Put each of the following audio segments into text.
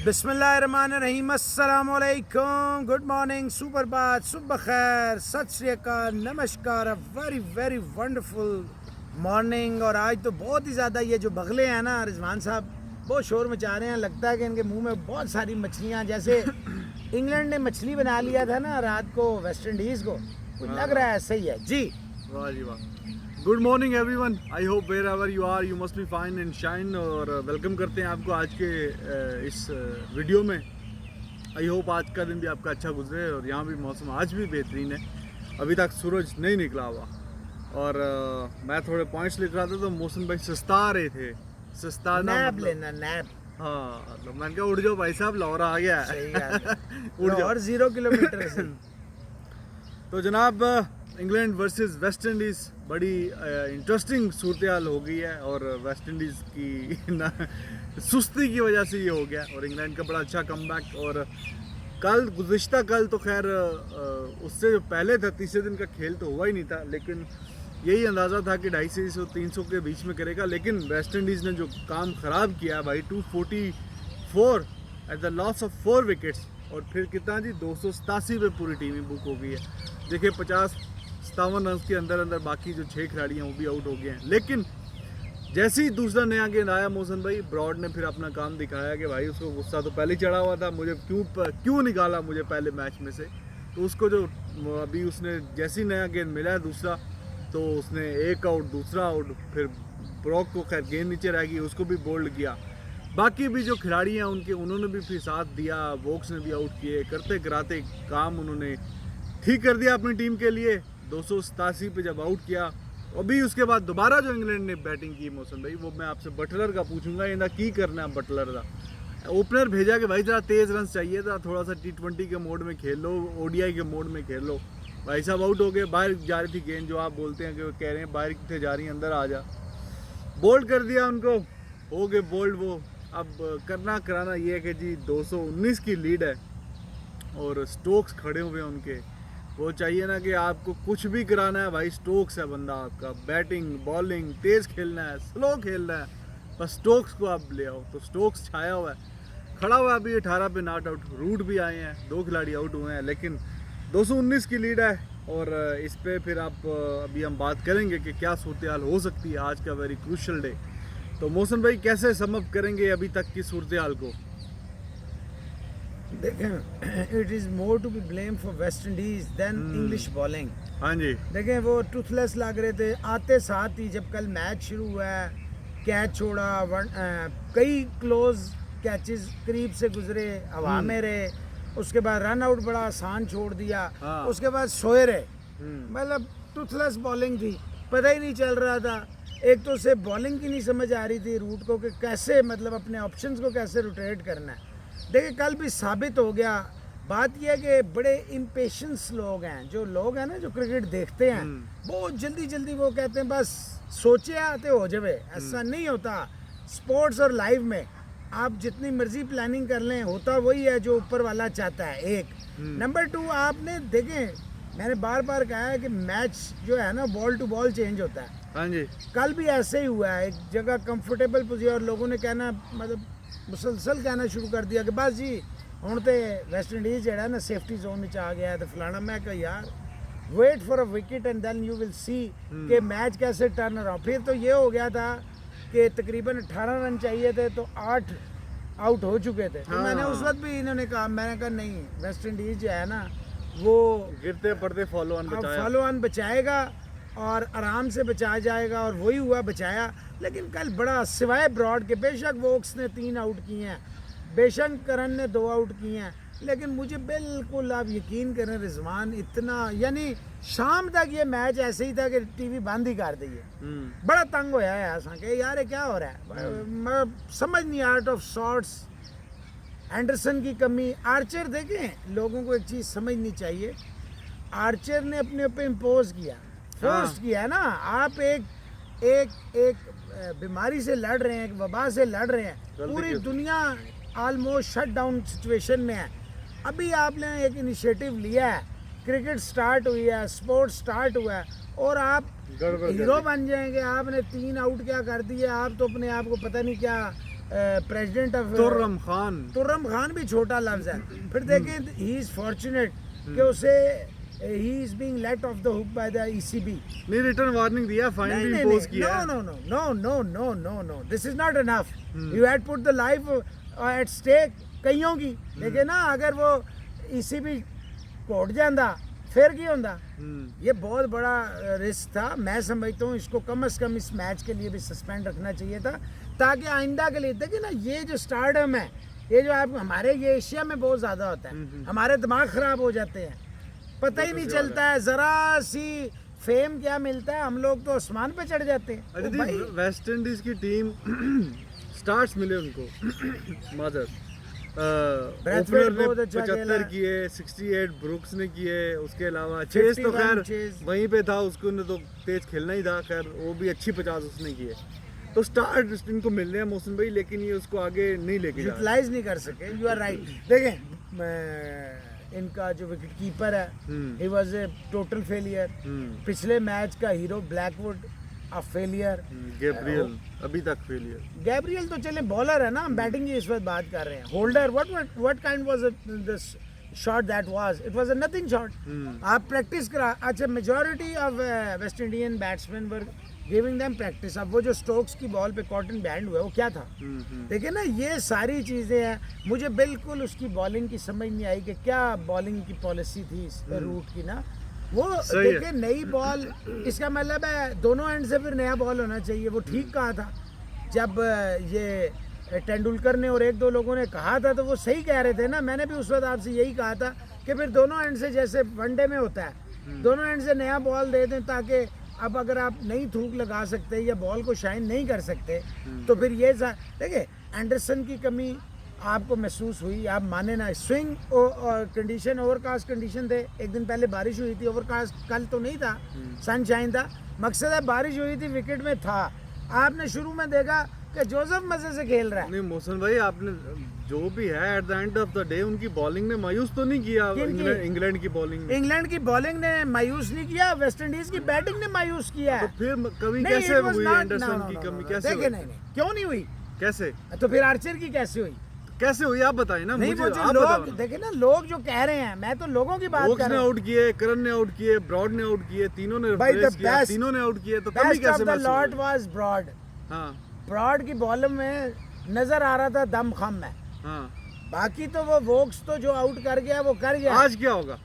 बिस्मिल्लाहिर्रहमानिर्रहीम, अस्सलामुअलैकुम, good morning, सुप्रभात, सुबह खैर, सत श्री अकाल, नमस्कार, वेरी वेरी वंडरफुल मॉर्निंग। और आज तो बहुत ही ज़्यादा ये जो बगले हैं ना रिजवान साहब, बहुत शोर मचा रहे हैं। लगता है कि इनके मुंह में बहुत सारी मछलियाँ, जैसे इंग्लैंड ने मछली बना लिया था ना रात को वेस्ट इंडीज़ को, कुछ लग रहा है ऐसा ही है जी। वाह जी वाह। Good morning everyone, I hope wherever you are you must be fine and shine. और वेलकम करते हैं आपको आज के इस वीडियो में। आई होप आज का दिन भी आपका अच्छा गुजरे। और यहाँ भी मौसम आज भी बेहतरीन है, अभी तक सूरज नहीं निकला हुआ। और मैं थोड़े पॉइंट्स लिख रहा था तो मौसम भाई सस्ता रहे थे, सस्ता नैप लेना नैप। हाँ, तो मैंने कहा उड़ जाओ भाई साहब, लाहौर आ गया है। सही है। उड़ जाओ। और 0 किलोमीटर से। तो जनाब, इंग्लैंड वर्सेस वेस्ट इंडीज़ बड़ी इंटरेस्टिंग सूरत हाल हो गई है। और वेस्ट इंडीज़ की सुस्ती की वजह से ये हो गया, और इंग्लैंड का बड़ा अच्छा कमबैक। और गुज़िश्ता कल तो खैर उससे जो पहले था, तीसरे दिन का खेल तो हुआ ही नहीं था, लेकिन यही अंदाज़ा था कि 250 से 300 के बीच में करेगा। लेकिन वेस्ट इंडीज़ ने जो काम ख़राब किया भाई, 244 at the loss of 4 wickets. और फिर कितना जी, 287 पे पूरी टीम ही बुक हो गई है। देखिए 50-57 रन के अंदर अंदर बाकी जो 6 खिलाड़ी हैं वो भी आउट हो गए हैं। लेकिन जैसे ही दूसरा नया गेंद आया मोहसिन भाई, ब्रॉड ने फिर अपना काम दिखाया कि भाई उसको गुस्सा तो पहले चढ़ा हुआ था, मुझे क्यों निकाला मुझे पहले मैच में से। तो उसको जो अभी उसने जैसे ही नया गेंद मिला है दूसरा, तो उसने एक आउट, दूसरा आउट, फिर ब्रॉड को खैर गेंद नीचे रह गई, उसको भी बोल्ड किया। बाकी भी जो खिलाड़ी हैं उन्होंने भी फिर साथ दिया, वोक्स ने भी आउट किए, करते कराते काम उन्होंने ठीक कर दिया अपनी टीम के लिए। 287 पे जब आउट किया, अभी उसके बाद दोबारा जो इंग्लैंड ने बैटिंग की मौसम भाई, वो मैं आपसे बटलर का पूछूंगा, इनका की करना है बटलर का। ओपनर भेजा कि भाई जरा तेज़ रन चाहिए था, थोड़ा सा T20 के मोड में खेल लो, ODI के मोड में खेल लो। भाई साहब आउट हो गए, बाहर जा रही थी गेंद, जो आप बोलते हैं कि वो कह रहे हैं बाहर कितने जा रही है, अंदर आ जा। बोल्ड कर दिया उनको, हो गए बोल्ड वो। अब करना कराना ये है कि जी 219 की लीड है और स्टोक्स खड़े हुए हैं उनके। वो चाहिए ना कि आपको कुछ भी कराना है भाई, स्टोक्स है बंदा आपका, बैटिंग बॉलिंग तेज़ खेलना है, स्लो खेलना है, बस स्टोक्स को आप ले आओ। तो स्टोक्स छाया हुआ है, खड़ा हुआ है अभी 18 पे नॉट आउट। रूट भी आए हैं, 2 खिलाड़ी आउट हुए हैं, लेकिन 219 की लीड है। और इस पे फिर आप अभी हम बात करेंगे कि क्या सूरत हाल हो सकती है आज का वेरी क्रूशल डे। तो मौसम भाई कैसे सम अप करेंगे अभी तक की सूरत हाल को? देखें, it is more to be blame for West Indies than English bowling. हाँ जी, देखें वो टूथलेस लग रहे थे आते साथ ही। जब कल मैच शुरू हुआ है, कैच छोड़ा, कई क्लोज कैचेस करीब से गुजरे, हवा में रहे, उसके बाद रन आउट बड़ा आसान छोड़ दिया। हाँ। उसके बाद सोए रहे, मतलब टूथलेस बॉलिंग थी, पता ही नहीं चल रहा था। एक तो से बॉलिंग की नहीं समझ आ रही थी रूट को कि कैसे, मतलब अपने ऑप्शंस को कैसे रोटेट करना है। देखिए कल भी साबित हो गया। बात यह है कि बड़े इम्पेशेंस लोग हैं, जो लोग हैं ना जो क्रिकेट देखते हैं, बहुत जल्दी जल्दी वो कहते हैं बस सोचे आते हो जावे। ऐसा नहीं होता स्पोर्ट्स और लाइव में। आप जितनी मर्जी प्लानिंग कर लें, होता वही है जो ऊपर वाला चाहता है। एक नंबर 2, आपने देखें, मैंने बार बार कहा है कि मैच जो है ना बॉल टू बॉल चेंज होता है। हाँ जी, कल भी ऐसे ही हुआ है, एक जगह कंफर्टेबल पोजीशन, और लोगों ने कहना, मतलब मुसलसल कहना शुरू कर दिया कि बस जी हुण तो वेस्ट इंडीज़ जड़ा ना सेफ्टी जोन में आ गया है, तो फलाना। मैं कहा यार wait for a wicket and then you will see कि मैच कैसे टर्न अराउंड। फिर तो ये हो गया था कि तकरीबन 18 रन चाहिए थे, तो 8 आउट हो चुके थे। तो मैंने उस वक्त भी इन्होंने कहा, मैंने कहा नहीं, वेस्ट इंडीज़ जो है ना वो गिरते पड़ते फॉलो ऑन बचाएगा और आराम से बचा जाएगा, और वही हुआ, बचाया। लेकिन कल बड़ा, सिवाय ब्रॉड के, बेशक वोक्स ने 3 आउट किए हैं, बेशक करन ने 2 आउट किए हैं, लेकिन मुझे बिल्कुल, आप यकीन करें रिजवान, इतना, यानी शाम तक ये मैच ऐसे ही था कि टीवी बंद ही कर दी है। बड़ा तंग होया है ऐसा कि यार ये क्या हो रहा है, मैं समझ नहीं, आउट ऑफ शॉट्स, एंडरसन की कमी। आर्चर देखें, लोगों को एक चीज़ समझनी चाहिए, आर्चर ने अपने ऊपर इम्पोज किया, फोर्स किया है ना। आप एक बीमारी से लड़ रहे हैं, एक वबा से लड़ रहे हैं, पूरी दुनिया ऑलमोस्ट शट डाउन सिचुएशन में है। अभी आपने एक इनिशिएटिव लिया है, क्रिकेट स्टार्ट हुई है, स्पोर्ट्स स्टार्ट हुआ है, और आप हीरो बन जाएंगे। आपने 3 आउट क्या कर दिए, आप तो अपने आप को पता नहीं क्या प्रेसिडेंट ऑफ तुर्रम खान। तुर्रम खान भी छोटा लफ्ज है। फिर देखें ही इज फॉर्चुनेट कि उसे he is being let off the hook by the ECB. नहीं, रिटर्न वार्निंग दिया, फाइन भी इंपोज किया। No no no no no no no, this is not enough. You had put the life at stake कईयों की। लेकिन ना अगर वो ईसीबी कोर्ट जाता फिर की होता। ये बहुत बड़ा रिस्क था। मैं समझता हूँ इसको कम से कम इस मैच के लिए भी सस्पेंड रखना चाहिए था, ताकि आइंदा के लिए देखिए ना, ये जो स्टारडम है, ये जो आप हमारे ये एशिया में बहुत ज़्यादा होता है, हमारे दिमाग ख़राब हो जाते हैं, पता ही नहीं चलता है, ज़रा सी फेम क्या मिलता है, हम लोग तो आसमान पे चढ़ जाते हैं। अच्छा, भाई वेस्ट इंडीज की टीम स्टार्ट्स मिले उनको मादर ब्रैथवेट ओपनर ने बहुत अच्छा 75 खेला। किए, 68 ब्रुक्स ने किए, उसके अलावा चेस तो 51 खैर चेस। वहीं पे था, उसको ने तो तेज खेलना ही था, खैर वो भी अच्छी 50 उसने किए। तो स्टार्ट इनको मिल रहे हैं मौसम भाई, लेकिन ये उसको आगे नहीं लेके जा रहे। यूटिलाइज नहीं कर सके। You are right. देखें इनका जो विकेट कीपर है, he was a total failure. पिछले मैच का hero Blackwood a failure. Gabriel अभी तक फेलियर। गैब्रियल तो चले बॉलर है ना, हम बैटिंग की इस वक्त बात कर रहे हैं। Holder what kind was this shot that was, it was a nothing shot. आप प्रैक्टिस करा। अच्छा, majority of West Indian batsman were giving them practice. अब वो जो स्टोक्स की बॉल पे कॉटन बैंड हुआ है, वो क्या था? देखिए ना, ये सारी चीज़ें हैं। मुझे बिल्कुल उसकी बॉलिंग की समझ नहीं आई कि क्या बॉलिंग की पॉलिसी थी इस रूट की ना। वो देखिए नई बॉल, इसका मतलब है दोनों एंड से फिर नया बॉल होना चाहिए। वो ठीक कहा था जब ये तेंदुलकर ने और एक दो लोगों ने कहा था, तो वो सही कह रहे थे ना। मैंने भी उस वक्त आपसे यही कहा था कि फिर दोनों एंड से, जैसे वनडे में होता है, दोनों एंड से नया बॉल दे दें, ताकि अब अगर आप नई थूक लगा सकते या बॉल को शाइन नहीं कर सकते, तो फिर ये देखिए एंडरसन की कमी आपको महसूस हुई, आप माने ना। स्विंग कंडीशन, ओवरकास्ट कंडीशन थे, एक दिन पहले बारिश हुई थी, ओवरकास्ट कल तो नहीं था, सनशाइन था। मकसद है बारिश हुई थी, विकेट में था। आपने शुरू में देखा कि जोसेफ मजे से खेल रहा है। नहीं मोहसन भाई, आपने जो भी है at the end of the day उनकी बॉलिंग ने मायूस तो नहीं किया। इंग्लैंड की बॉलिंग ने, इंग्लैंड की बॉलिंग ने मायूस नहीं किया, वेस्ट इंडीज की बैटिंग ने मायूस किया है। तो फिर कमी कैसे हुई? एंडरसन की कमी कैसे हुई? नहीं, क्यों नहीं हुई? कैसे? तो फिर आर्चर की कैसे हुई? कैसे हुई आप बताइए ना। नहीं, मुझे आप लोग देखे ना, लोग जो कह रहे हैं, मैं तो लोगों की बात कर रहा हूं। आउट किए, करन ने आउट किए, ब्रॉड ने आउट किए, तीनों ने रिप्लेस किया, तीनों ने आउट किए, तो कमी कैसे? The lot was Broad. हां, ब्रॉड की बॉल में नजर आ रहा था दम खम है। हां, बाकी तो वो वोक्स तो जो आउट कर गया वो कर गया। आज क्या होगा?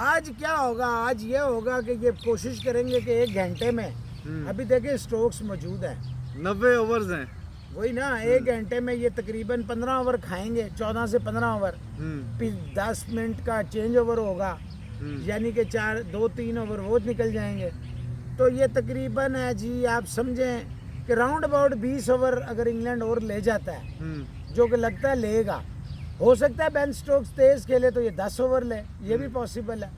आज क्या होगा? आज ये होगा कि ये कोशिश करेंगे कि 1 घंटे में, अभी देखिए स्ट्रोक्स मौजूद है, 90 ओवर्स हैं, वही ना, 1 घंटे में ये तकरीबन 15 ओवर खाएंगे, 14 से 15 ओवर। फिर 10 मिनट का चेंज ओवर होगा, यानी कि 2-3 ओवर वो निकल जाएंगे। तो ये तकरीबन है जी, आप समझें कि राउंड अबाउट 20 ओवर अगर इंग्लैंड और ले जाता है, जो कि लगता है लेगा। हो सकता है बेन स्टोक्स तेज खेले तो ये 10 ओवर ले, ये भी पॉसिबल है।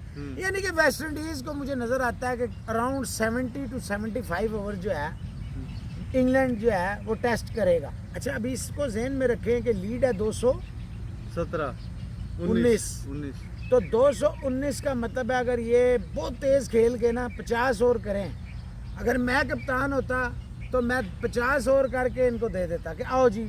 यानी कि वेस्ट इंडीज को मुझे नजर आता है कि अराउंड 70 to 75 ओवर जो है इंग्लैंड जो है वो टेस्ट करेगा। अच्छा, अभी इसको जहन में रखें कि लीड है 219। तो 219 का मतलब है अगर ये बहुत तेज खेल के ना 50 ओवर करें, अगर मैं कप्तान होता तो मैं 50 ओवर करके इनको दे देता कि आओ जी,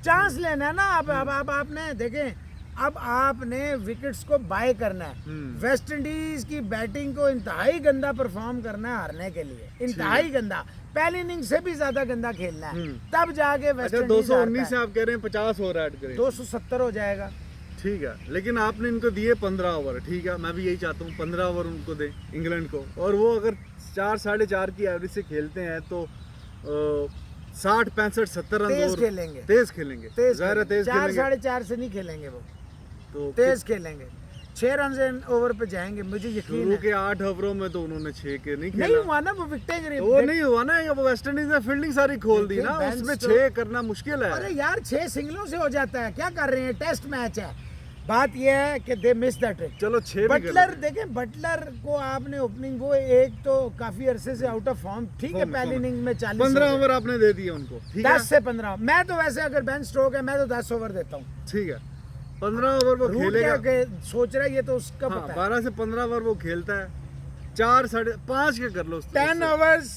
चांस लेना है ना। अब आपने देखें, अब आपने विकेट्स को बाय करना है। वेस्ट इंडीज की बैटिंग को इंतहाई गंदा परफॉर्म करना है हारने के लिए, इंतहाई गंदा। पहली इनिंग से भी ज्यादा गंदा खेलना है, तब जाके वेस्ट इंडीज 219 से आप कह रहे हैं 50 ओवर ऐड करें, 270 हो जाएगा। ठीक है, लेकिन आपने इनको दिए 15 ओवर, ठीक है, मैं भी यही चाहता हूँ 15 ओवर उनको दें इंग्लैंड को, और वो अगर 4 साढ़े 4 की एवरेज से खेलते हैं तो 60 65 70 रन तेज खेलेंगे, तेज खेलेंगे, ज़ाहिर है तेज खेलेंगे। 4 साढ़े 4 से नहीं खेलेंगे वो, तो तेज खेलेंगे, 6 रन ओवर पे जाएंगे, मुझे यकीन है। के 8 ओवरों में तो उन्होंने 6 के नहीं खेला, नहीं हुआ ना वो विकेटें गिरी, वो नहीं हुआ ना। वो वेस्ट इंडीज ने फील्डिंग सारी खोल दी ना, उसमें 6 करना मुश्किल है। अरे यार 6 सिंगलों से हो जाता है, क्या कर रहे हैं, टेस्ट मैच है। बात यह है कि दे मिस द ट्रिक। चलो 6 बटलर देखें, बटलर को आपने ओपनिंग, वो एक तो काफी अरसे से आउट ऑफ फॉर्म, ठीक है, पहली इनिंग में 40 15 ओवर आपने दे दिए उनको, ठीक है, 10 से 15। मैं तो वैसे अगर बेन स्ट्रोक है मैं तो 10 ओवर देता हूँ, ठीक है, 15 ओवर वो खेलेगा, सोच रहा है ये तो उसका पता है। 12 से 15 ओवर वो खेलता है, 4 साढ़े 5 के कर लो, 10 ओवर्स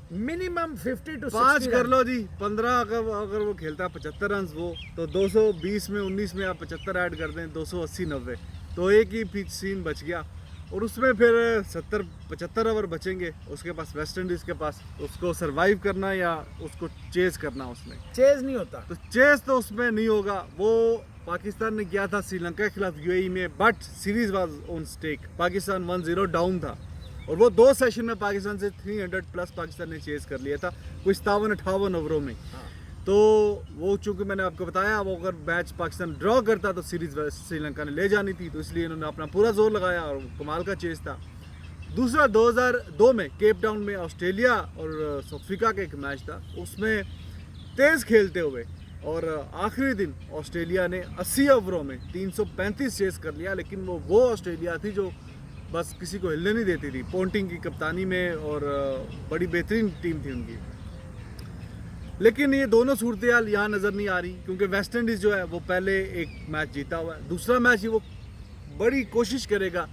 मिनिमम 50 to 5 60 कर रन। लो जी, 15 अगर वो खेलता है 75 रन वो, तो 220 में 19 में आप 75 ऐड कर दें, 280-90, तो एक ही पिच सीन बच गया। और उसमें फिर 70-75 ओवर बचेंगे उसके पास, वेस्ट इंडीज़ के पास, उसको सरवाइव करना या उसको चेज करना उसमें। चेज नहीं होता। तो चेस तो उसमें नहीं होगा। वो पाकिस्तान ने किया था श्रीलंका के खिलाफ यूएई में, but series was on stake, Pakistan 1-0 down था और वो 2 सेशन में पाकिस्तान से 300 प्लस पाकिस्तान ने चेस कर लिया था कोई 57-58 ओवरों में। तो वो चूंकि मैंने आपको बताया, वो अगर मैच पाकिस्तान ड्रॉ करता तो सीरीज श्रीलंका ने ले जानी थी, तो इसलिए इन्होंने अपना पूरा जोर लगाया और कमाल का चेस था। दूसरा 2002 में केप टाउन में ऑस्ट्रेलिया और साउथ अफ्रीका का एक मैच था, उसमें तेज खेलते हुए और आखिरी दिन ऑस्ट्रेलिया ने 80 ओवरों में 335 चेस कर लिया, लेकिन वो ऑस्ट्रेलिया थी जो बस किसी को हिलने नहीं देती थी, पोंटिंग की कप्तानी में, और बड़ी बेहतरीन टीम थी उनकी। लेकिन ये दोनों सूरत हाल यहाँ नज़र नहीं आ रही, क्योंकि वेस्ट इंडीज़ जो है वो पहले एक मैच जीता हुआ है, दूसरा मैच ही वो बड़ी कोशिश करेगा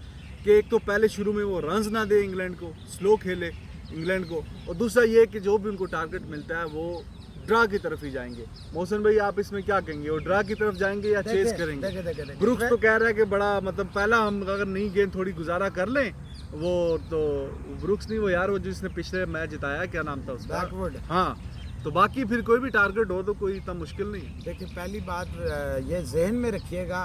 कि एक तो पहले शुरू में वो रन्स ना दे इंग्लैंड को, स्लो खेले इंग्लैंड को, और दूसरा ये कि जो भी उनको टारगेट मिलता है वो ड्रा की तरफ ही जाएंगे। मोहसिन भाई आप इसमें क्या कहेंगे, वो ड्रा की तरफ जाएंगे या चेस करेंगे? देखे। ब्रुक्स तो कह रहा है कि बड़ा मतलब पहला हम अगर नहीं गेंद थोड़ी गुजारा कर लें, वो तो ब्रुक्स नहीं, वो यार वो जिसने पिछले मैच जिताया, क्या नाम था उसका, बैकवर्ड। हाँ, तो बाकी फिर कोई भी टारगेट हो तो कोई इतना मुश्किल नहीं है। देखिए पहली बात ये जहन में रखिएगा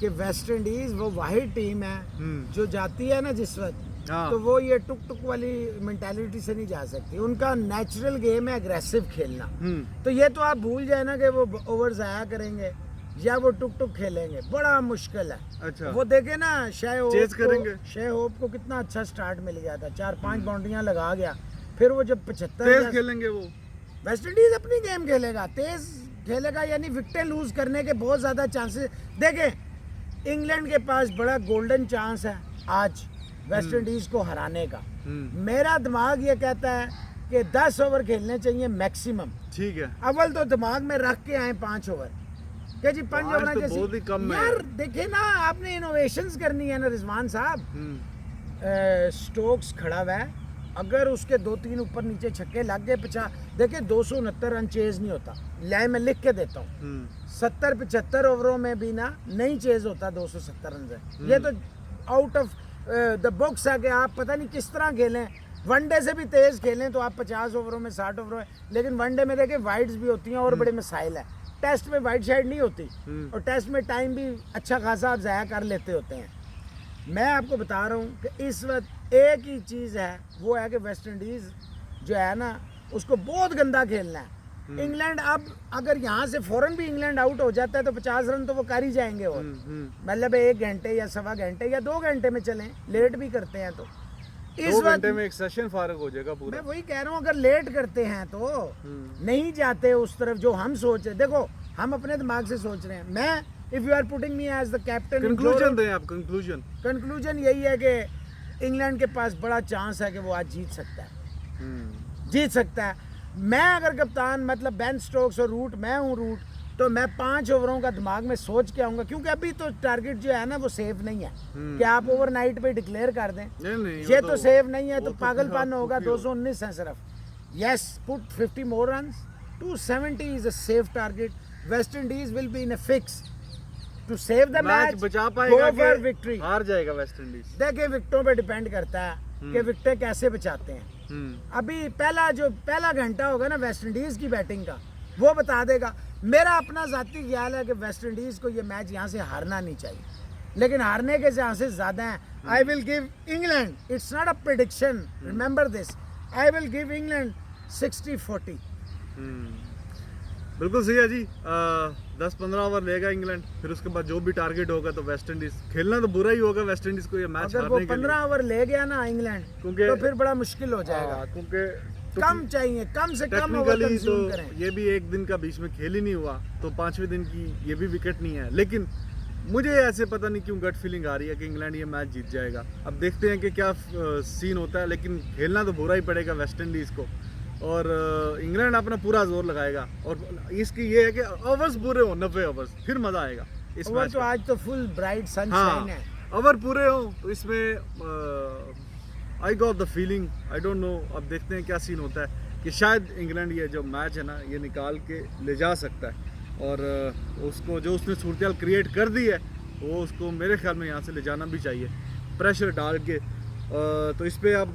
कि वेस्ट इंडीज वो वाहिद टीम है जो जाती है ना जिस वक्त, हाँ। तो वो ये टुक टुक वाली मेंटालिटी से नहीं जा सकती। उनका नेचुरल गेम है एग्रेसिव खेलना। तो ये तो आप भूल जाए ना कि वो ओवर जाया करेंगे या वो टुक टुक खेलेंगे, बड़ा मुश्किल है। अच्छा, वो देखे ना चेज करेंगे। शे होप को कितना अच्छा स्टार्ट मिल गया था, 4-5 बाउंड्रियां लगा गया, फिर वो जब 75 तेज खेलेंगे वो वेस्ट इंडीज अपनी गेम खेलेगा, तेज खेलेगा, यानी विकेटें लूज करने के बहुत ज़्यादा चांसेस। देखें इंग्लैंड के पास बड़ा गोल्डन चांस है आज वेस्ट इंडीज को हराने का। मेरा दिमाग ये कहता है कि 10 ओवर खेलने चाहिए मैक्सिमम। ठीक है, अव्वल तो दिमाग में रख के आए 5 ओवर क्या जी, 5 ओवर तो बहुत ही कम है यार। देखे ना, आपने इनोवेशंस करनी है ना रिजवान साहब। स्टोक्स खड़ा हुआ है, अगर उसके 2-3 ऊपर नीचे छक्के लग गए 50, देखिए 269 रन चेज नहीं होता, लाइन में लिख के देता हूँ। 70-75 ओवरों में भी ना नहीं चेज होता 270 रन से। ये तो आउट ऑफ द बॉक्स है कि आप पता नहीं किस तरह खेलें। वनडे से भी तेज खेलें तो आप 50 ओवरों में 60 ओवरों में, लेकिन वनडे में देखें वाइड्स भी होती हैं और बड़े मसाइल है। टेस्ट में वाइड साइड नहीं होती और टेस्ट में टाइम भी अच्छा खासा आप ज़ाया कर लेते होते हैं। मैं आपको बता रहा हूँ कि इस वक्त एक ही चीज़ है, वो है कि वेस्ट इंडीज़ जो है ना उसको बहुत गंदा खेलना है। इंग्लैंड अब अगर यहाँ से फौरन भी इंग्लैंड आउट हो जाता है तो 50 रन तो वो कर ही जाएंगे, और मतलब 1 घंटे या 1.25 घंटे या 2 घंटे में चलें, लेट भी करते हैं तो इस 2 वक्त घंटे में एक सेशन फारग हो जाएगा पूरा। मैं वही कह रहा हूँ, अगर लेट करते हैं तो नहीं जाते उस तरफ जो हम सोच रहे। देखो हम अपने दिमाग से सोच रहे हैं। मैं if you are putting me as the captain, conclusion दें आप, कंक्लूजन यही है कि इंग्लैंड के पास बड़ा चांस है कि वो आज जीत सकता है, जीत सकता है। मैं अगर कप्तान मतलब बेन स्टोक्स और रूट, मैं हूँ रूट, तो मैं 5 ओवरों का दिमाग में सोच के आऊँगा, क्योंकि अभी तो टारगेट जो है ना वो सेफ नहीं है कि आप ओवरनाइट पे डिक्लेयर कर दें। नहीं, ये तो सेफ नहीं है, तो पागलपन होगा। 219 है सिर्फ। Yes, put 50 more run, 270 is a safe target. West Indies will be in a fix to save the match, बचा पाएगा गो फॉर विक्ट्री। हार जाएगा वेस्ट इंडीज। देखिए विकेटों पे डिपेंड करता है कि विकेटें कैसे बचाते हैं। अभी पहला घंटा होगा ना वेस्ट इंडीज की बैटिंग का, वो बता देगा। मेरा अपना जाती ख्याल है कि वेस्ट इंडीज को ये मैच यहाँ से हारना नहीं चाहिए, लेकिन हारने के चांसेस ज्यादा हैं। I will give England, it's not a prediction, remember this, I will give England 60-40। बिल्कुल सही है जी। 10-15 ओवर लेगा इंग्लैंड, फिर उसके बाद जो भी टारगेट होगा तो वेस्ट इंडीज खेलना तो बुरा ही होगा वेस्ट इंडीज को ये मैच अगर वो 15 ओवर ले गया ना इंग्लैंड, तो फिर बड़ा मुश्किल हो जाएगा, क्योंकि कम चाहिए, कम से कम ओवर टेक्निकली तो कंज्यूम करें। ये भी एक दिन का बीच में खेल ही नहीं हुआ, तो 5वें दिन की ये भी विकेट नहीं है। लेकिन मुझे ऐसे पता नहीं क्यों गट फीलिंग आ रही है कि इंग्लैंड ये मैच जीत जाएगा। अब देखते हैं कि क्या सीन होता है, लेकिन खेलना तो बुरा ही पड़ेगा वेस्ट इंडीज़ को, और इंग्लैंड अपना पूरा जोर लगाएगा। और इसकी ये है कि ओवर्स पूरे हो, 90 ओवर्स, फिर मजा आएगा इस मैच तो आज तो फुल ब्राइट सनशाइन है। ओवर पूरे हो तो इसमें I got the feeling, I don't know, अब देखते हैं क्या सीन होता है। कि शायद इंग्लैंड ये जो मैच है ना ये निकाल के ले जा सकता है, और उसको जो उसने सूरत क्रिएट कर दी है वो उसको मेरे ख्याल में यहाँ से ले जाना भी चाहिए प्रेशर डाल के। तो इस पे अब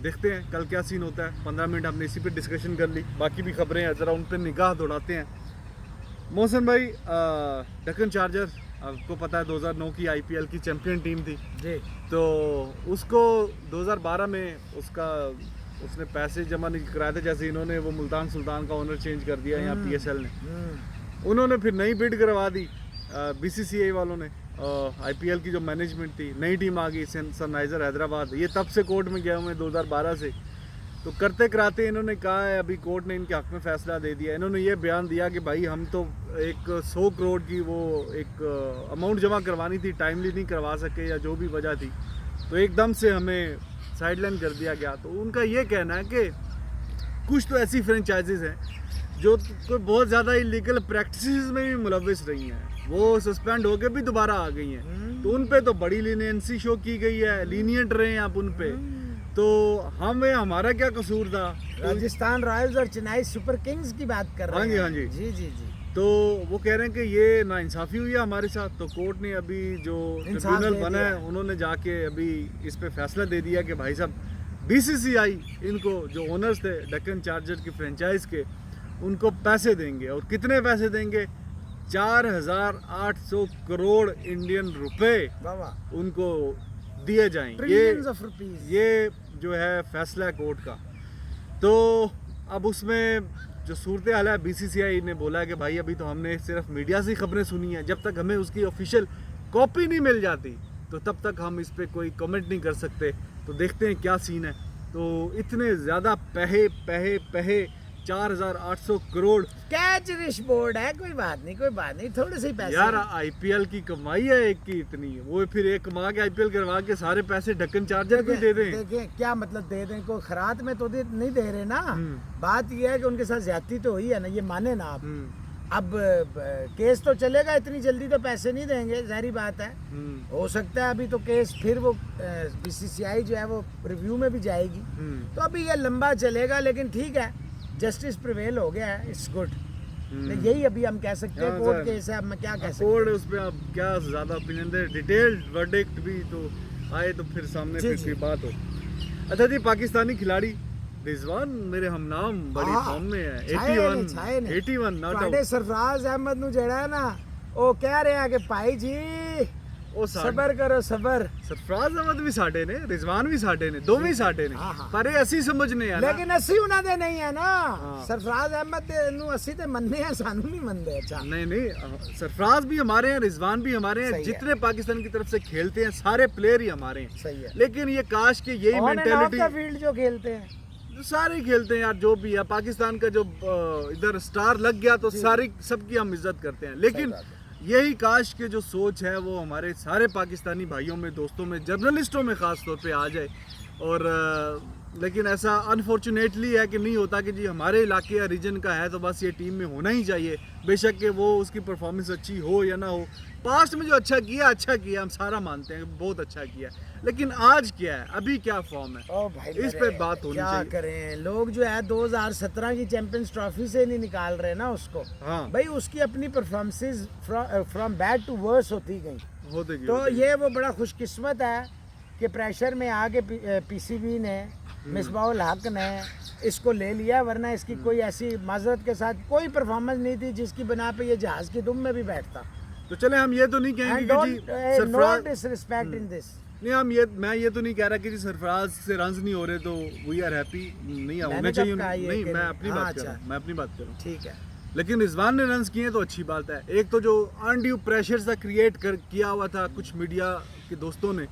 देखते हैं कल क्या सीन होता है। 15 मिनट हमने इसी पे डिस्कशन कर ली, बाकी भी खबरें हैं ज़रा उन पर निगाह दौड़ाते हैं। मोहसिन भाई, डेक्कन चार्जर आपको पता है 2009 की IPL की चैंपियन टीम थी जी। तो उसको 2012 में उसने पैसे जमा नहीं कराए थे, जैसे इन्होंने वो मुल्तान सुल्तान का ओनर चेंज कर दिया यहाँ PSL ने। उन्होंने फिर नई बिड करवा दी BCCI वालों ने। IPL की जो मैनेजमेंट थी, नई टीम आ गई सनराइजर हैदराबाद, ये तब से कोर्ट में गए हुए 2012 से। तो करते कराते इन्होंने कहा है, अभी कोर्ट ने इनके हक में फैसला दे दिया। इन्होंने ये बयान दिया कि भाई हम तो एक 100 करोड़ की वो एक अमाउंट जमा करवानी थी, टाइमली नहीं करवा सके या जो भी वजह थी, तो एकदम से हमें साइडलाइन कर दिया गया। तो उनका ये कहना है कि कुछ तो ऐसी फ्रेंचाइजीज हैं जो कोई बहुत ज़्यादा इलीगल प्रैक्टिसेस में भी मुलविस रही हैं, वो सस्पेंड होकर भी दोबारा आ गई हैं। तो उन पे तो बड़ी लीनियंसी शो की गई है, लीनियंट रहे हैं आप उन पे। तो हमारा क्या कसूर था? राजस्थान रॉयल्स और चेन्नई सुपर किंग्स की बात कर रहे हैं। हाँ जी जी जी जी। तो वो कह रहे हैं कि ये नाइंसाफ़ी हुई है हमारे साथ। तो कोर्ट ने अभी जो ट्रिब्यूनल बना है उन्होंने जाके अभी इस पे फैसला दे दिया कि भाई साहब BCCI इनको जो ओनर्स थे डेक्कन चार्जर की फ्रेंचाइज के, उनको पैसे देंगे। और कितने पैसे देंगे? 4,800 करोड़ इंडियन रुपए उनको दिए जाएंगे। ये जो है फैसला है कोर्ट का। तो अब उसमें जो सूरत हाल है, BCCI ने बोला है कि भाई अभी तो हमने सिर्फ मीडिया से खबरें सुनी हैं, जब तक हमें उसकी ऑफिशियल कॉपी नहीं मिल जाती तो तब तक हम इस पे कोई कमेंट नहीं कर सकते। तो देखते हैं क्या सीन है। तो इतने ज़्यादा पैसे 4,800 करोड़ कैच रिश बोर्ड है। कोई बात नहीं, थोड़े से ही पैसे यार। IPL की कमाई है एक की इतनी, वो फिर एक कमा के IPL करवा के सारे पैसे डेक्कन चार्जर को दे दें। देखें क्या मतलब दे दें, कोई खरात में तो नहीं दे रहे ना। बात ये है कि उनके साथ ज्यादती तो हुई है ना, ये माने ना आप। अब केस तो चलेगा, इतनी जल्दी तो पैसे नहीं देंगे, जाहिर बात है। हो सकता है अभी तो केस फिर वो BCCI जो है वो रिव्यू में भी जाएगी, तो अभी ये लंबा चलेगा। लेकिन ठीक है, जस्टिस प्रिवेल हो गया है, इट्स गुड। यही अभी हम कह सकते हैं कोर्ट के हिसाब में। क्या कह सकते हैं कोर्ट उस पे आप क्या ज्यादा ओपिनियन दे, डिटेल्ड वर्डिक्ट भी तो आए तो फिर सामने फिर कोई बात हो। अच्छा जी, पाकिस्तानी खिलाड़ी रिजवान मेरे हम नाम बड़ी फॉर्म में है। 81 नॉट आउट। सरफराज अहमद नु जेड़ा है ना, वो कह रहे हैं कि भाई जी ओ सबर करो सबर। सरफराज अहमद भी साडे ने, रिजवान भी साडे ने, दोवें ही साडे ने, पर ये ਅਸੀਂ समझने आ। लेकिन ਅਸੀਂ ਉਹਨਾਂ ਦੇ नहीं है ना। सरफराज अहमद ਨੂੰ ਅਸੀਂ ਤੇ ਮੰਨਦੇ ਆ, ਸਾਨੂੰ नहीं ਮੰਨਦੇ। अच्छा नहीं, सरफराज भी हमारे हैं, रिजवान भी हमारे हैं, जितने पाकिस्तान की तरफ से खेलते हैं सारे प्लेयर ही हमारे हैं। सही है। लेकिन ये काश के यही मेंटालिटी फील्ड जो खेलते हैं सारे खेलते हैं यार, जो भी है पाकिस्तान का जो इधर स्टार लग गया तो सारी सबकी हम इज्जत करते हैं। लेकिन यही काश के जो सोच है वो हमारे सारे पाकिस्तानी भाइयों में, दोस्तों में, जर्नलिस्टों में ख़ास तौर पे आ जाए। और लेकिन ऐसा अनफॉर्चुनेटली है कि नहीं होता कि जी हमारे इलाके या रीजन का है तो बस ये टीम में होना ही चाहिए। बेशक कि वो उसकी परफॉर्मेंस अच्छी हो या ना हो, पास्ट में जो अच्छा किया हम सारा मानते हैं बहुत अच्छा किया, लेकिन आज क्या है, अभी क्या फॉर्म है, भाई इस पे बात होनी चाहिए। क्या करें, लोग जो है 2017 की चैंपियंस ट्रॉफी से नहीं निकाल रहे ना उसको। हाँ भाई उसकी अपनी performances from bad to worse होती गई। तो ये वो बड़ा खुशकिस्मत है कि प्रेशर में आके PCB ने, मिसबाउल हक ने इसको ले लिया, वरना इसकी कोई ऐसी माजरत के साथ कोई परफॉर्मेंस नहीं थी जिसकी बना पे ये जहाज की दुम में भी बैठता। तो चले हम ये तो नहीं कहेंगे कि जी सरफराज डिसरिस्पेक्ट इन दिस। नहीं, मैं ये तो नहीं कह रहा कि जी सरफराज से रन्स नहीं हो रहे तो वी आर हैप्पी, नहीं होने चाहिए। नहीं, मैं अपनी बात कर रहा हूँ। ठीक है, लेकिन रिजवान ने रन्स किए तो अच्छी बात है। एक तो जो अनड्यू प्रेशर सा क्रिएट किया हुआ था कुछ मीडिया के दोस्तों ने,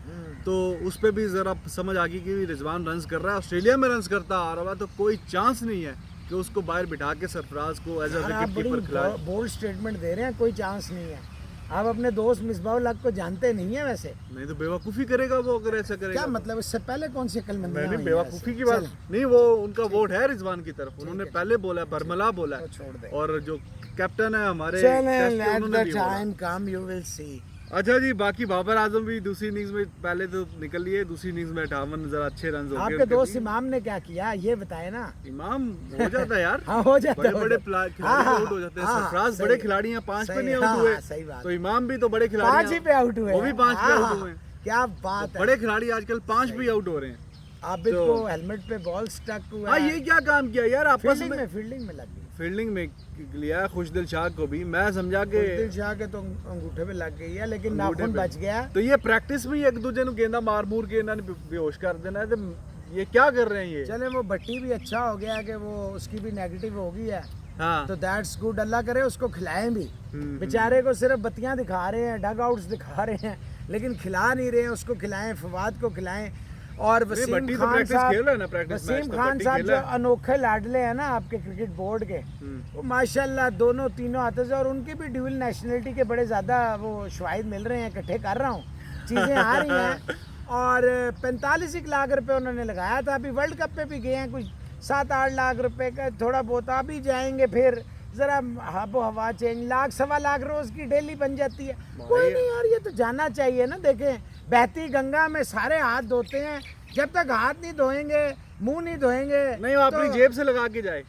तो उस पर भी ज़रा समझ आ गई कि रिजवान रन्स कर रहा है, ऑस्ट्रेलिया में रन्स करता आ रहा है, तो कोई चांस नहीं है कि उसको बाहर बिठा के सरफराज को एज अ विकेट कीपर खिलाए। बोल्ड स्टेटमेंट दे रहे हैं, कोई चांस नहीं है। आप अपने दोस्त मिसबाउल हक को जानते नहीं है वैसे। नहीं तो बेवकूफ़ी करेगा वो अगर ऐसा करेगा। क्या मतलब, इससे पहले कौन सी अक्लमंदी? नहीं, बेवकूफ़ी की बात नहीं, वो उनका वोट है रिजवान की तरफ, उन्होंने पहले बोला, बरमला बोला, और जो कैप्टन है हमारे अच्छा जी, बाकी बाबर आजम भी दूसरी इनिंग्स में पहले तो निकल लिए, दूसरी इनिंग्स में 58 जरा अच्छे रन हो गए आपके उनके दोस्त भी। इमाम ने क्या किया ये बताए ना। इमाम हो जाता है यार। हाँ हो जाता है, बड़े हो बड़े जाता है। खिलाड़ी हाँ, आउट हो जाते हैं। हाँ, सरफराज सही बड़े है। खिलाड़ी हैं, 5 पे सही नहीं है, आउट हाँ, हुए। हाँ, सही बात। तो इमाम भी तो बड़े खिलाड़ी 5 ही पे आउट हुए वो भी हैं। 5 पे हाँ, आउट हुए हैं। क्या बात है। बड़े खिलाड़ी आजकल 5 पे आउट हो रहे हैं। आबिद तो- को हेलमेट पे बॉल स्टक हुआ हाँ, है। ये क्या काम किया यार आपस फील्डिंग में। फील्डिंग में लग गई। फील्डिंग में लिया खुशदिल शाह को भी, मैं समझा के दिल शाह के तो अंगूठे पे लग गई है, लेकिन अंगूठे नाखून पे। बच गया। तो ये प्रैक्टिस में ही एक दूसरे को गेंदा मार मूर के इन्होंने बेहोश कर देना है। तो ये क्या कर रहे हैं ये। चले वो भट्टी भी अच्छा हो गया कि वो उसकी भी नेगेटिव हो गई है, हाँ तो दैट्स गुड। अल्लाह करे उसको खिलाएं भी। बेचारे को सिर्फ बत्तियां दिखा रहे हैं, डग आउट्स दिखा रहे हैं, लेकिन खिला नहीं रहे हैं। उसको खिलाएं, फवाद को खिलाएं। और वसीम भट्टी तो खान प्रैक्टिस साहब, खेल रहा है ना, प्रैक्टिस मैच वसीम तो खान भट्टी साहब खेल जो रहा है। अनोखे लाडले हैं ना आपके क्रिकेट बोर्ड के, वो माशाल्लाह दोनों तीनों आते हैं। और उनकी भी ड्यूल नेशनलिटी के बड़े ज़्यादा वो शवाहिद मिल रहे हैं, इकट्ठे कर रहा हूँ, चीज़ें आ रही हैं। और 45 लाख रुपए उन्होंने लगाया था। अभी वर्ल्ड कप पे भी गए हैं, कुछ 7-8 लाख रुपए का थोड़ा बहुत। अभी जाएंगे फिर ज़रा आबो हवा चेंज, 1-1.25 लाख रोज़ की डेली बन जाती है। कोई नहीं यार, ये तो जाना चाहिए ना। देखें, बहती गंगा में सारे हाथ धोते हैं, जब तक हाथ नहीं धोएंगे, मुंह नहीं धोएंगे, नहीं, वो अपनी तो जेब से लगा के जाए।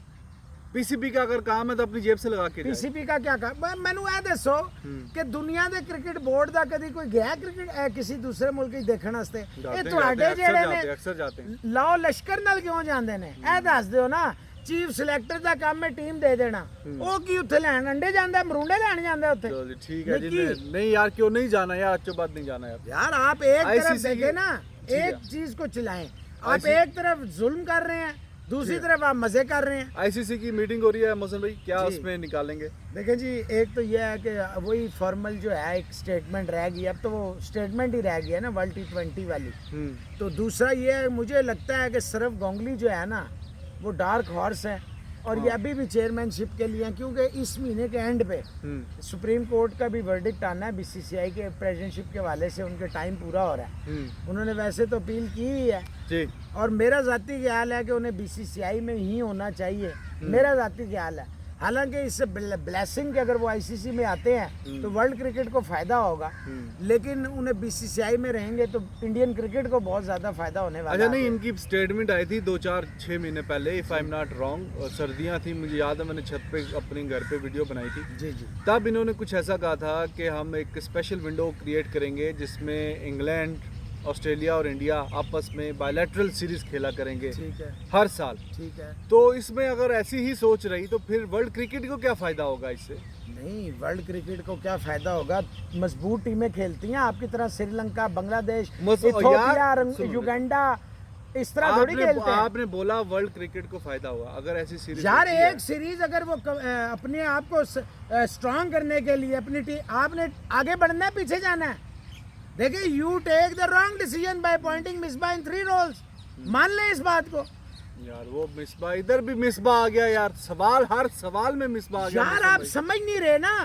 पीसीबी का अगर काम है तो अपनी जेब से लगा के जाए। पीसीबी का क्या काम। मैनू ਇਹ ਦੱਸੋ कि दुनिया ਦੇ क्रिकेट बोर्ड ਦਾ कभी कोई गया क्रिकेट किसी दूसरे मुल्क ਦੀ ਦੇਖਣ ਵਾਸਤੇ। ਇਹ ਤੁਹਾਡੇ ਜਿਹੜੇ ਨੇ अक्सर जाते हैं। ਲਾਓ ਲਸ਼ਕਰ ਨਾਲ ਕਿਉਂ ਜਾਂਦੇ ਨੇ, ਇਹ ਦੱਸ ਦਿਓ ਨਾ। ਚੀਫ ਸਿਲੈਕਟਰ ਦਾ ਕੰਮ ਹੈ ਟੀਮ ਦੇ ਦੇਣਾ, ਉਹ ਕੀ ਉੱਥੇ ਲੈਣ ਅੰਡੇ ਜਾਂਦਾ, ਮਰੂੰਡੇ ਲੈਣ ਜਾਂਦਾ ਉੱਥੇ। चलो जी, ठीक है जी। निकी। नहीं यार, क्यों नहीं जाना यार, अच्छी बात नहीं जाना यार। यार आप एक तरफ ICC देखे ना, ठीक है। एक चीज को चलाएं। आप एक तरफ जुल्म कर रहे हैं, दूसरी तरफ आप मजे कर रहे हैं। आईसीसी की मीटिंग हो रही है मोहसिन भाई, क्या जी। उसमें निकालेंगे। देखें जी, एक तो यह है कि वही फॉर्मल जो है एक स्टेटमेंट रह गई। अब तो वो स्टेटमेंट ही रह गई है ना वर्ल्ड T20 वाली। तो दूसरा ये है, मुझे लगता है कि सरफ गांगुली जो है ना, वो डार्क हॉर्स है। और ये अभी भी चेयरमैनशिप के लिए हैं, क्योंकि इस महीने के एंड पे सुप्रीम कोर्ट का भी वर्डिक्ट आना है बीसीसीआई के प्रेसिडेंटशिप के हवाले से। उनके टाइम पूरा हो रहा है। उन्होंने वैसे तो अपील की ही है, जी। और मेरा ज़ाती ख्याल है कि उन्हें बीसीसीआई में ही होना चाहिए। मेरा ज़ाती ख्याल है। हालांकि इससे ब्लेसिंग के अगर वो आईसीसी में आते हैं तो वर्ल्ड क्रिकेट को फ़ायदा होगा, लेकिन उन्हें बीसीसीआई में रहेंगे तो इंडियन क्रिकेट को बहुत ज़्यादा फ़ायदा होने वाला अच्छा, है। नहीं, इनकी स्टेटमेंट आई थी 2-4-6 महीने पहले, if I am not wrong. सर्दियां थी, मुझे याद है, मैंने छत पे अपने घर पे वीडियो बनाई थी। जी जी। तब इन्होंने कुछ ऐसा कहा था कि हम एक स्पेशल विंडो क्रिएट करेंगे जिसमें इंग्लैंड, ऑस्ट्रेलिया और इंडिया आपस में बायलैटरल सीरीज खेला करेंगे ठीक है, हर साल। ठीक है। तो इसमें अगर ऐसी ही सोच रही तो फिर वर्ल्ड क्रिकेट को क्या फायदा होगा इससे। नहीं, वर्ल्ड क्रिकेट को क्या फायदा होगा, मजबूत टीमें खेलती हैं आपकी तरह। श्रीलंका, बांग्लादेश, इथियोपिया, युगांडा, इस तरह थोड़ी खेलते हैं। आपने बोला वर्ल्ड क्रिकेट को फायदा हुआ, अगर ऐसी सीरीज यार एक सीरीज अगर वो अपने आप को स्ट्रांग करने के लिए अपनी टीम, आपने आगे बढ़ना है, पीछे जाना है। देखिए, you take the wrong decision by pointing Misbah in 3 roles. मान लें इस बात को। यार वो मिसबा, इधर भी मिसबा आ गया यार। सवाल, हर सवाल में मिसबा आ गया। यार आप समझ नहीं रहे ना।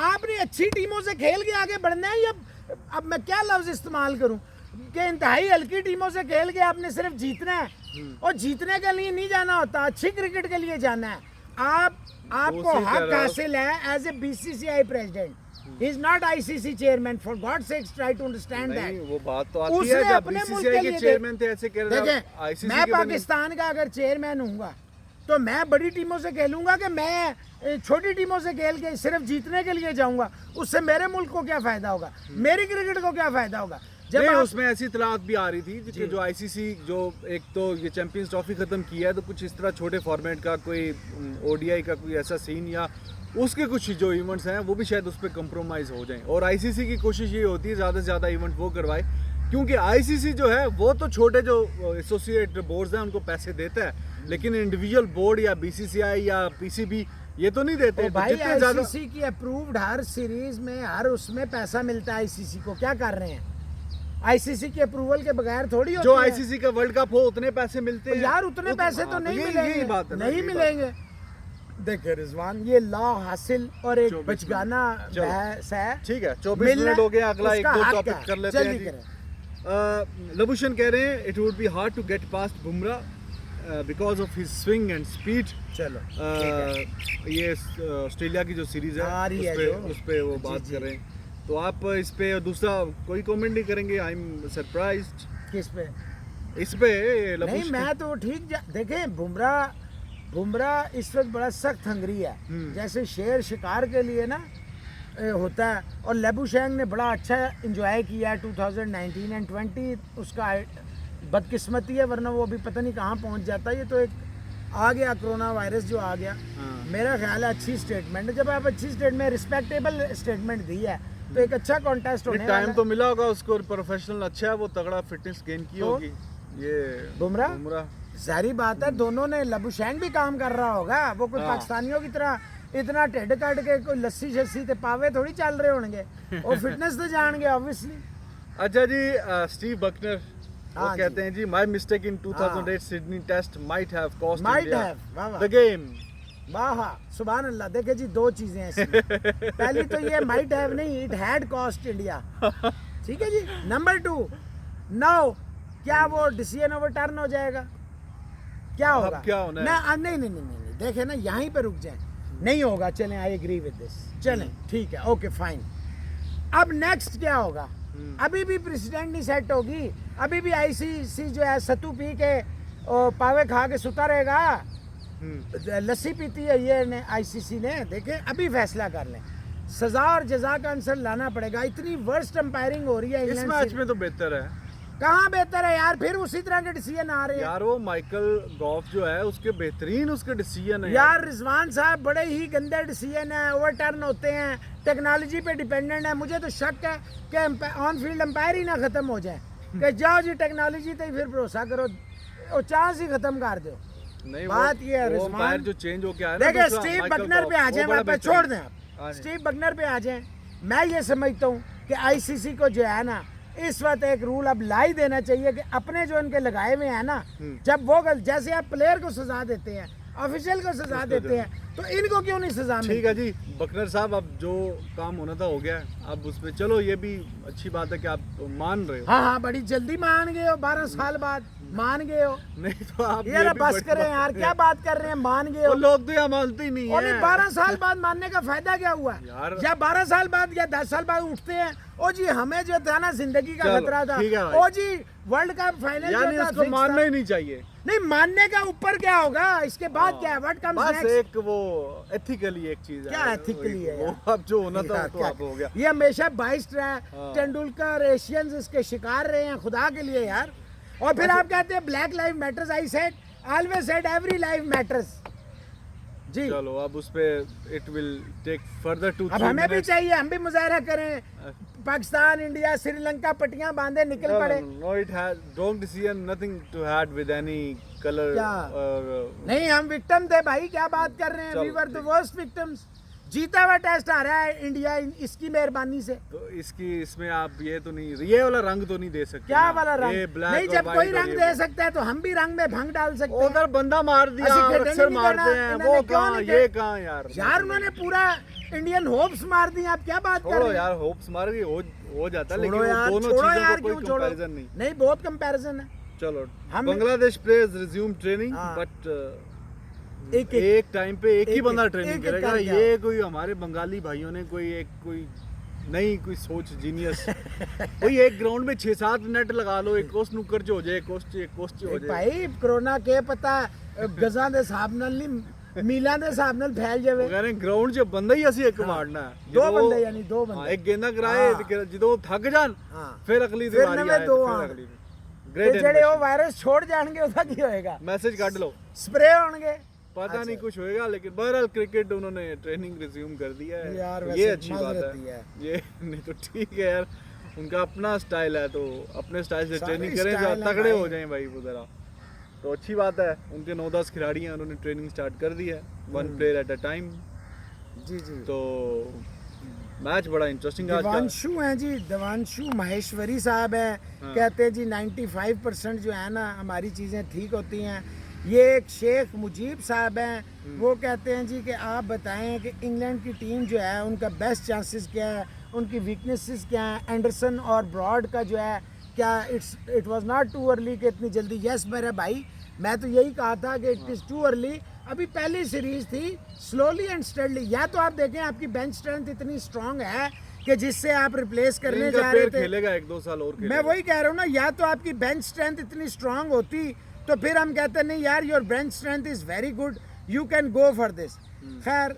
आपने अच्छी टीमों से खेल के आगे बढ़ना है, या अब मैं क्या लफ्ज इस्तेमाल करूं कि इंतहाई हल्की टीमों से खेल के आपने सिर्फ जीतना है। और जीतने के लिए नहीं जाना होता, अच्छी क्रिकेट के लिए जाना है। आपको हक हासिल है as a BCCI president. He is not ICC chairman. For God's sake, try to understand that. वो बात तो आती उसने है जब अपने मुल्क बीसीसीआई के के लिए चेयरमैन थे ऐसे कह रहे थे। देखें, आईसीसी मैं के बने। पाकिस्तान का अगर चेयरमैन हूँगा तो मैं बड़ी टीमों से खेलूंगा कि मैं छोटी टीमों से खेल के सिर्फ जीतने के लिए जाऊंगा। उससे मेरे मुल्क को क्या फायदा होगा, मेरी क्रिकेट को क्या फायदा होगा। जब उसमें ऐसी इतलात भी आ रही थी कि जो आईसीसी जो एक तो ये चैंपियंस ट्रॉफी खत्म किया है, तो कुछ इस तरह छोटे फॉर्मेट का कोई ओडीआई का कोई ऐसा सीन या उसके कुछ जो इवेंट्स हैं वो भी शायद उस पर कंप्रोमाइज़ हो जाएं। और आईसीसी की कोशिश ये होती है ज़्यादा से ज़्यादा इवेंट वो करवाए, क्योंकि आईसीसी जो है वो तो छोटे जो एसोसिएट बोर्ड्स हैं उनको पैसे देता है, लेकिन इंडिविजुअल बोर्ड या बीसीसीआई या पीसीबी ये तो नहीं देते। तो भाई आईसीसी की अप्रूव्ड हर सीरीज में हर उसमें पैसा मिलता है। आईसीसी को क्या कर रहे हैं, आईसीसी के अप्रूवल के बगैर थोड़ी होती जो है। आईसीसी का वर्ल्ड कप हो उतने पैसे मिलते हैं यार, उतने पैसे तो नहीं मिलेंगे, नहीं मिलेंगे। देखिए रिजवान, ये लॉ हासिल और एक बचगाना बहस है। ठीक है, 24 मिनट हो गए, अगला एक दो टॉपिक कर लेते हैं जी। लबुशन कह रहे हैं it would be hard to get past Bumrah because of his swing and speed. चलो ये ऑस्ट्रेलिया की जो सीरीज है उस पे वो बात कर रहे हैं। तो आप इस पे दूसरा कोई कमेंट नहीं करेंगे? आई एम सरप्राइज्ड किस पे? इस पे नहीं, लबुश के- मैं तो ठीक देखें, बुमराह इस वक्त बड़ा सख्त हंगरी है, जैसे शेर शिकार के लिए ना होता है। और लेबुशैंग ने बड़ा अच्छा इंजॉय किया है 2019 एंड 20, उसका बदकिस्मती है, वरना वो अभी पता नहीं कहाँ पहुँच जाता। ये तो एक आ गया कोरोना वायरस जो आ गया। हाँ। मेरा ख्याल है अच्छी स्टेटमेंट है, जब आप अच्छी स्टेटमेंट रिस्पेक्टेबल स्टेटमेंट दी है तो एक अच्छा कॉन्टेस्ट होने वाला टाइम है। तो मिला होगा उसको, प्रोफेशनल अच्छा है, वो तगड़ा फिटनेस गेन की तो होगी ये बुमराह? बुमराह जाहिर बात है दोनों ने, लबुशैंग भी काम कर रहा होगा, वो कोई हाँ। पाकिस्तानियों की तरह इतना टेढ़ काट के कोई लस्सी शस्सी ते पावे थोड़ी चल रहे होंगे, और फिटनेस तो जाएंगे ऑब्वियसली। अच्छा जी, स्टीव बकनर वो हाँ कहते जी। हैं जी, my mistake in 2008 Sydney test might have cost Might have, वाह वाह। The game. वाह सुभान अल्लाह। देखे जी, दो चीजें हैं इसमें। पहली तो ये माइट हैव नहीं, इट हैड कॉस्ट इंडिया। ठीक है जी। नंबर 2, नाउ क्या वो डिसीजन ओवरटर्न हो जाएगा? क्या अब होगा? क्या होना है? ना नहीं, देखे ना, यहीं पे रुक जाए। नहीं होगा, चलें, आई एग्री विद दिस, चलें, ठीक है, ओके फाइन। अब नेक्स्ट क्या होगा? अभी भी प्रेसिडेंट नहीं सेट होगी, अभी भी आईसीसी जो है सत्तू पी के पावे खा के सुता रहेगा। लस्सी पीती है ये आईसीसी ने, देखे अभी फैसला कर लें। सजा और जजा का आंसर लाना पड़ेगा। इतनी वर्स्ट अंपायरिंग हो रही है इस इंग्लैंड मैच से। में तो बेहतर है कहाँ बेहतर है यार, फिर उसी तरह के डिसीजन आ रहे हैं यार। वो माइकल गॉफ जो है उसके बेहतरीन उसके डिसीजन है यार। रिजवान साहब बड़े ही गंदे डिसीजन है, ओवरटर्न होते हैं, टेक्नोलॉजी पे डिपेंडेंट है। मुझे तो शक है कि ऑन फील्ड अंपायर ही ना खत्म हो जाए, कि जाओ जी टेक्नोलॉजी पे ही फिर भरोसा करो, और चांस ही खत्म कर दो। नहीं, बात ये है वो रिजवान, अंपायर जो चेंज हो के आया ना देखिए दूसरा, स्टीव माइकल बकनर पे आ गॉफ, जाए, वो बड़ा वापस छोड़ दें हाँ आप, जी। स्टीव बकनर पे आ जाए। मैं ये समझता हूँ कि आईसीसी को जो है ना, इस वक्त एक रूल अब ला ही देना चाहिए कि अपने जो इनके लगाए हुए हैं ना, जब वो जैसे आप प्लेयर को सजा देते हैं, ऑफिशियल को सजा देते हैं, तो इनको क्यों नहीं सजा मिलती? ठीक है जी बकनर साहब, अब जो काम होना था हो गया है। अब उसमें चलो, ये भी अच्छी बात है कि आप मान रहे हो। हाँ हाँ, बड़ी जल्दी मान गए हो, 12 साल बाद मान गए हो। नहीं तो आप ये ना भी बस बड़ी करें बात यार, है। क्या बात कर रहे हैं, मान गए वो हो। लोग तो यहाँ मानते ही नहीं और है 12 साल बाद मानने का फायदा क्या हुआ यार। या 12 साल बाद या 10 साल बाद उठते हैं, ओ जी हमें जो था ना जिंदगी का चलो, खतरा था, ठीक है भाई। ओ जी वर्ल्ड कप फाइनल यानी जो था, उसको fix मानना था। ही नहीं चाहिए। नहीं, मानने का ऊपर क्या होगा, इसके बाद क्या है, व्हाट कम्स बस नेक्स्ट? एक वो एथिकली एक चीज है। क्या ethically है वो यार? अब जो होना था यार, वो तो क्या- अब हो गया। ये हमेशा बाइस्ड रहा है, हाँ। तेंदुलकर एशियंस इसके शिकार रहे हैं, खुदा के लिए यार। और फिर आप कहते हैं black life matters, I said always said every life matters जी। चलो अब उस पे it will take further to अब हमें भी चाहिए, हम भी मुजाहरा करें, पाकिस्तान इंडिया श्रीलंका पट्टियां बांधे निकल पड़े। No, it has don't decision nothing to had with any color क्या? or नहीं, हम विक्टिम थे भाई, क्या बात कर रहे हैं, चलो, वी वर द ठीक। Worst victims. जीता हुआ टेस्ट आ रहा है इंडिया इसकी मेहरबानी से। तो इसकी इसमें आप ये तो नहीं, ये वाला रंग तो नहीं दे सकते क्या ना। वाला ये रंग? black नहीं, और जब white कोई और रंग ये दे सकता है तो हम भी रंग में भंग डाल सकते हैं। उधर बंदा मार दिया ऐसे और खेलने अक्सर नहीं मारते देना, हैं, इन्होंने वो क्यों कहाँ नहीं ये दे- कहाँ यार। यार उन्होंने पूरा इंडियन होप्स मार दी, आप क्या बात कर छोड़ो रहे हैं? यार, होप्स मार के हो जाता है, लेकिन छोड़ो वो यार, दोनों छोड़ो चीजों यार, का कोई क्यों छोड़ो? कंपैरिजन नहीं। नहीं, बहुत कंपैरिजन है। चलो, हम- बांग्लादेश प्लेयर्स रिज्यूम ट्रेनिंग, हाँ। बट एक- एक टाइम पे एक ही एक- बंदा एक- ट्रेनिंग एक- करेगा। एक- ये कोई हमारे बंगाली भाइयों ने कोई नहीं कोई सोच जीनियस कोई एक ग्राउंड में 6-7 नेट लगा लो, एक कोस्ट नुक्कर जो हो जाए, एक कोस्ट हो जाए। भाई कोरोना के पता गजां दे हिसाब नाल नहीं, मीलां दे हिसाब नाल फैल वो जावे। कह रहे हैं ग्राउंड 'ਚ ਬੰਦਾ ਹੀ ਅਸੀਂ ਇੱਕ ਮਾਰਨਾ ਹੈ। दो ਜਦੋਂ- बंदे यानी दो ਹਾਂ, बंदे। ਇੱਕ ਗੇਂਦਾ ਕਰਾਏ हाँ। ਤੇ ਜਦੋਂ ਥੱਕ ਜਾਣ हाँ। ਫਿਰ ਅਗਲੀ ਦੀ ਫਿਰ ਵਾਰੀ ਨਵੇਂ ਆਏ ਦੋ ਤੇ ਆਉਣ। ਫਿਰ ਅਗਲੀ ਦੀ। ਤੇ ਗ੍ਰੇਟ ਜਿਹੜੇ ਉਹ ਵਾਇਰਸ ਛੋੜ ਜਾਣਗੇ ਉਹਦਾ ਕੀ ਹੋਏਗਾ? ਮੈਸੇਜ ਕੱਢ ਲਓ, स्प्रे होंगे। पता नहीं अच्छा। कुछ होएगा, लेकिन बहरहाल क्रिकेट उन्होंने ट्रेनिंग रिज्यूम कर दिया है। यार तो वैसे ये अच्छी बात माजरत ही है। है। ये नहीं तो ठीक है यार, उनका अपना स्टाइल है, तो अपने स्टाइल से सारे ट्रेनिंग करें, स्टाइल जो हैं तगड़े हो भाई। जाएं भाई वो जरा। तो अच्छी बात है, उनके 9-10 खिलाड़ी हैं, उन्होंने ट्रेनिंग स्टार्ट कर दी है, 1 प्लेयर एट अ टाइम। जी जी। तो मैच बड़ा इंटरेस्टिंग आज का। देवांशु हैं जी, देवांशु माहेश्वरी साहब हैं, हाँ। कहते हैं जी 95% जो है ना हमारी चीज़ें ठीक होती हैं। ये एक शेख मुजीब साहब हैं, वो कहते हैं जी कि आप बताएं कि इंग्लैंड की टीम जो है उनका बेस्ट चांसेस क्या है, उनकी वीकनेसेस क्या हैं। एंडरसन और ब्रॉड का जो है क्या it was not too early कि इतनी जल्दी? यस मेरे भाई, मैं तो यही कहा था कि इट इज़ टू अर्ली। अभी पहली सीरीज थी, स्लोली एंड स्टडली। या तो आप देखें आपकी बेंच स्ट्रेंथ इतनी स्ट्रांग है कि जिससे आप रिप्लेस करने इनका जा रहे पेयर थे। खेलेगा 1-2 साल और मैं खेलेगा। वही कह रहा हूँ ना, या तो आपकी बेंच स्ट्रेंथ इतनी स्ट्रांग होती तो फिर हम कहते नहीं यार your bench strength is very good, you can go for this. खैर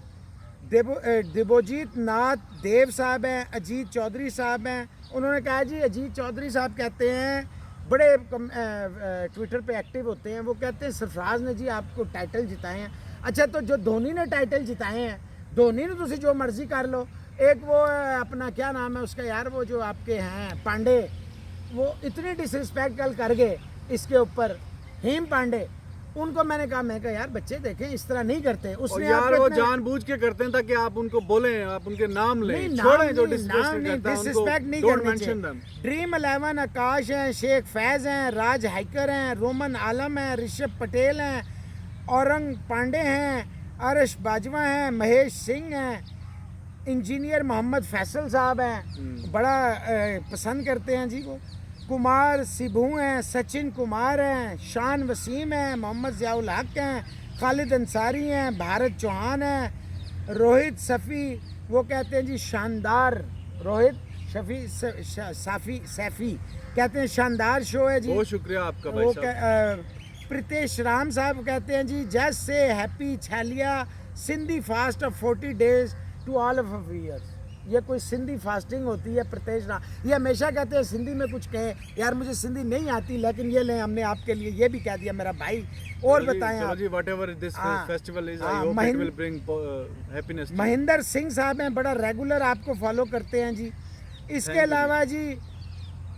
देवोजीत नाथ देव साहब हैं, अजीत चौधरी साहब हैं, उन्होंने कहा जी, अजीत चौधरी साहब कहते हैं, बड़े ट्विटर पे एक्टिव होते हैं, वो कहते हैं सरफराज ने जी आपको टाइटल जिताए हैं। अच्छा, तो जो धोनी ने टाइटल जिताए हैं, धोनी ने तुझे जो मर्जी कर लो। एक वो अपना क्या नाम है उसका यार, वो जो आपके हैं पांडे, वो इतनी डिसरिस्पेक्ट कल कर गए इसके ऊपर, हेम पांडे, उनको मैंने कहा, मैं कहा यार बच्चे देखें इस तरह नहीं करते। और उसने यार आपको वो इतना- जानबूझ के करते हैं ताकि आप उनको बोलें, आप उनके नाम लें, नहीं, नाम छोड़ें जो नहीं, नाम नहीं, डिसरिस्पेक्ट नहीं डोंट करनी मेंशन चाहिए। देम। ड्रीम 11 आकाश हैं, शेख फैज़ हैं, राज हाइकर हैं, रोमन आलम हैं, ऋषभ पटेल हैं, औरंग पांडे हैं, अर्श बाजवा हैं, महेश सिंह हैं, इंजीनियर मोहम्मद फैसल साहब हैं, बड़ा पसंद करते हैं जी वो, कुमार सिबू हैं, सचिन कुमार हैं, शान वसीम हैं, मोहम्मद ज़ियाउल हक हैं, खालिद अंसारी हैं, भारत चौहान हैं, रोहित सफ़ी, वो कहते हैं जी शानदार, रोहित साफ़ी सैफ़ी कहते हैं शानदार शो है जी। बहुत शुक्रिया आपका भाई वो साहब। प्रीतेश राम साहब कहते हैं जी, just say happy Chhalia Sindhi fast of 40 days to all of years. ये कोई सिंधी फास्टिंग होती है प्रीतेश राम, ये हमेशा कहते हैं सिंधी में कुछ कहें, यार मुझे सिंधी नहीं आती, लेकिन ये लें हमने आपके लिए ये भी कह दिया मेरा भाई। और बताएं आप। जी, व्हाटएवर दिस हाँ, फेस्टिवल इज, हाँ, I hope it Mahind- will bring happiness. Mahendra Singh साहब हैं, बड़ा रेगुलर आपको फॉलो करते हैं जी। इसके Thank you अलावा जी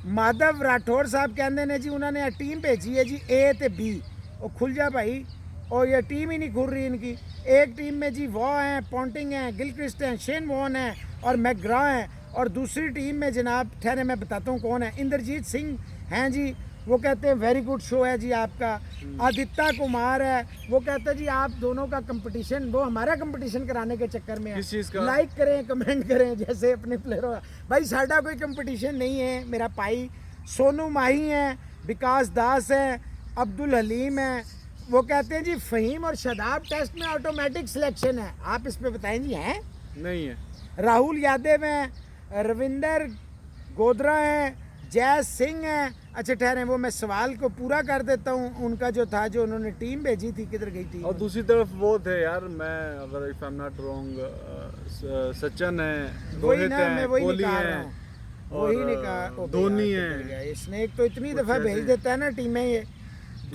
माधव राठौर साहब कहते ने जी, उन्होंने टीम भेजी है जी ए ते बी, और खुल जा भाई, और ये टीम ही नहीं खुल रही इनकी। एक टीम में जी वॉ हैं, पॉन्टिंग हैं, गिलक्रिस्ट हैं, शेन वॉन हैं और मैकग्रा हैं, और दूसरी टीम में जनाब ठहरे मैं बताता हूँ कौन है, इंद्रजीत सिंह हैं जी, वो कहते हैं वेरी गुड शो है जी आपका। आदित्य कुमार है, वो कहते हैं जी आप दोनों का कंपटीशन, वो हमारा कंपटीशन कराने के चक्कर में है, किस चीज़ का? लाइक करें कमेंट करें जैसे अपने प्लेयरों का। भाई साडा कोई कंपटीशन नहीं है, मेरा भाई सोनू माही हैं, विकास दास हैं, अब्दुल हलीम हैं, वो कहते हैं जी फ़हीम और शदाब टेस्ट में ऑटोमेटिक सिलेक्शन है, आप इस पे बताएं जी। हैं नहीं है। राहुल यादव हैं, रविंदर गोदरा हैं, जय सिंह हैं। अच्छा ठहरे, वो मैं सवाल को पूरा कर देता हूँ, उनका जो था, जो उन्होंने टीम भेजी थी, किधर गई थी? और दूसरी तरफ वो थे यार, मैं अगर if I am not wrong, Sachin है, वही रोहित ना, मैं है, वही कोहली निकाल रहा है, हूँ, और वही निकाल, ओ धोनी भैया, है। किधर गया? इसने एक तो इतनी कुछ दफ़ा ऐसे भेज ही। देता है ना टीमें, ये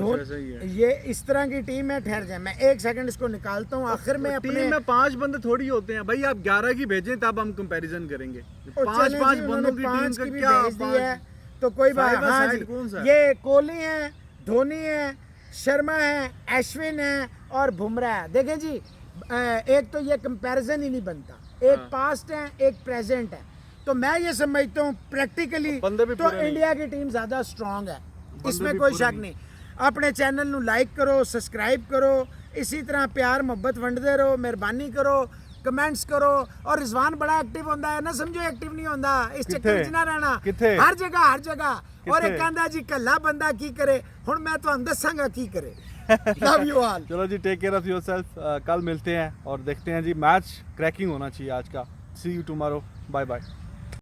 ऐसे ही है। ये इस तरह की टीम है। ठहर जाए, मैं एक सेकंड इसको निकालता हूँ, आखिर में अपने टीम में 5 बंदे थोड़ी होते हैं भाई, आप 11 की भेजें तब हम कंपैरिजन करेंगे। और 5 चलें 5 जी, बंदों उन्होंने की टीम 5 का की भी क्या भेज दी है, तो कोई बात। Side by हाँ side जी, कौन सा है? ये कोहली हैं, धोनी हैं, शर्मा हैं, अश्विन हैं और बुमराह है। देखें जी, एक तो ये कंपैरिजन ही नहीं बनता, एक हाँ। पास्ट है, एक प्रेजेंट है, तो मैं ये समझता हूँ प्रैक्टिकली बंदे भी तो पूरे नहीं। इंडिया की टीम ज़्यादा स्ट्रांग है, इसमें भी कोई पूरे शक नहीं। अपने चैनल ਨੂੰ लाइक करो, सब्सक्राइब करो, इसी तरह प्यार मोहब्बत वंडदे रहो, मेहरबानी करो, कमेंट्स करो। और रिजवान बड़ा एक्टिव होंदा है ना, समझो एक्टिव नहीं होंदा, इस चक्कर च ना रहना, किथे? हर जगह। और एक किथे? कहंदा जी कल्ला बंदा की करे, हुण मैं तुहानू दसांगा की करे। Love you all. चलो जी, टेक केयर ऑफ योरसेल्फ। कल मिलते हैं और देखते हैं जी, मैच क्रैकिंग होना चाहिए आज का। सी यू टुमारो, बाय बाय।